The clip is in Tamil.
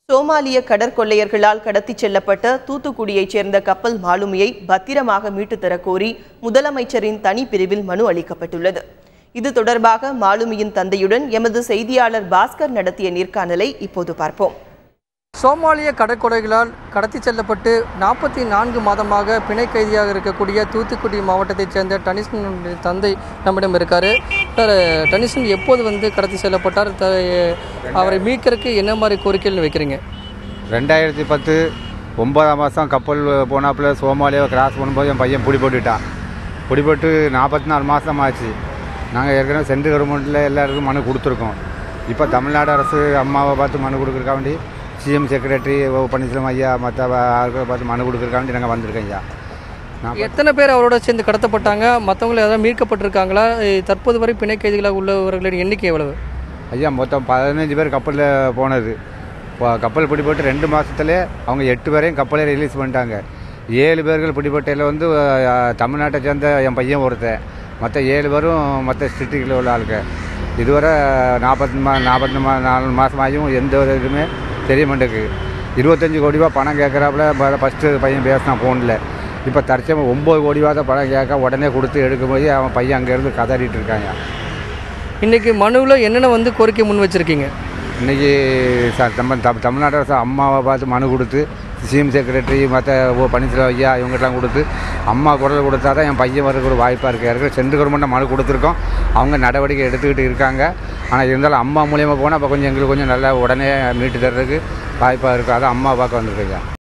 சோமாலிய கடற்கொள்ளையர்களால் கடத்திச் செல்லப்பட்ட தூத்துக்குடியைச் சேர்ந்த கப்பல் மாலுமியை பத்திரமாக மீட்டுத் தரக்கோரி முதலமைச்சரின் தனிப்பிரிவில் மனு அளிக்கப்பட்டுள்ளது. இது தொடர்பாக மாலுமியின் தந்தையுடன் எமது செய்தியாளர் பாஸ்கர் நடத்திய நேர்காணலை இப்போது பார்ப்போம். சோமாலிய கடற்கொள்ளைகளால் கடத்தி செல்லப்பட்டு 44 மாதமாக பிணை கைதியாக இருக்கக்கூடிய தூத்துக்குடி மாவட்டத்தைச் சேர்ந்த டனிசன் தந்தை நம்மிடம் இருக்கார். சார், டனிசன் எப்போது கடத்தி செல்லப்பட்டார்? அவரை மீட்கிறதுக்கு என்ன மாதிரி கோரிக்கைகள் வைக்கிறீங்க? 2010 9ஆம் மாதம் கப்பல் போனாப்புல சோமாலியாவை கிராஸ் பண்ணும்போது என் பையன் பிடிபட்டுட்டான். பிடிபட்டு 44 மாதம் ஆச்சு. நாங்கள் ஏற்கனவே சென்ட்ரல் கவர்மெண்ட்டில் எல்லாருக்கும் மனு கொடுத்துருக்கோம். இப்போ தமிழ்நாடு அரசு அம்மாவை பார்த்து மனு கொடுக்குறக்கா வேண்டி சிஎம் செக்ரட்டரி பன்னீர்செல்வம் ஐயா மற்ற ஆட்களை பார்த்து மனு கொடுக்குறக்காண்டி நாங்கள் வந்திருக்கோம் ஐயா. எத்தனை பேர் அவரோட சேர்ந்து கடத்தப்பட்டாங்க? மற்றவங்களை ஏதாவது மீட்கப்பட்டிருக்காங்களா? தற்போது வரை பிணை கைதிகளாக உள்ளவர்களின் எண்ணிக்கை எவ்வளவு? ஐயா, மொத்தம் 15 பேர் கப்பலில் போனது. கப்பல் பிடிபட்டு 2 மாதத்துலேயே அவங்க 8 பேரையும் கப்பலே ரிலீஸ் பண்ணிட்டாங்க. 7 பேர்கள் பிடிபட்டையில் தமிழ்நாட்டை சேர்ந்த என் பையன் ஒருத்தன். மற்ற 7 பேரும் மற்ற டிஸ்ட்ரிக்டில் உள்ள ஆளுங்க. இதுவரை 44 மாதமாகவும் எந்த ஒரு இதுவுமே தெரிய மாட்டேங்குது. 25 கோடி ரூபா பணம் கேட்குறாப்புல ஃபஸ்ட்டு பையன் பேசினான் ஃபோனில். இப்போ தற்சமயம் 9 கோடி ரூபா தான் பணம் கேட்க உடனே கொடுத்து எடுக்கும்போது அவன் பையன் அங்கேருந்து கதறிட்டு இருக்காங்க. இன்றைக்கி மனுவில் என்னென்ன கோரிக்கை முன் வச்சுருக்கீங்க? இன்றைக்கி தமிழ்நாடு அரசு அம்மாவை பார்த்து மனு கொடுத்து சிஎம் செக்ரட்டரி மற்ற பன்னீர்செல்வம் ஐயா இவங்கெல்லாம் கொடுத்து அம்மா குரல் கொடுத்தா தான் என் பையன் வரதுக்கு ஒரு வாய்ப்பாக இருக்குது. ஏற்கனவே சென்ட்ரல் கவர்மெண்ட்டை மனு கொடுத்துருக்கோம். அவங்க நடவடிக்கை எடுத்துக்கிட்டு இருக்காங்க. ஆனால் இருந்தாலும் அம்மா மூலியமாக போனால் அப்போ கொஞ்சம் எங்களுக்கு கொஞ்சம் நல்லா உடனே மீட்டு தர்றதுக்கு வாய்ப்பாக இருக்கும். அதை அம்மா பார்க்க வந்திருக்கீங்க.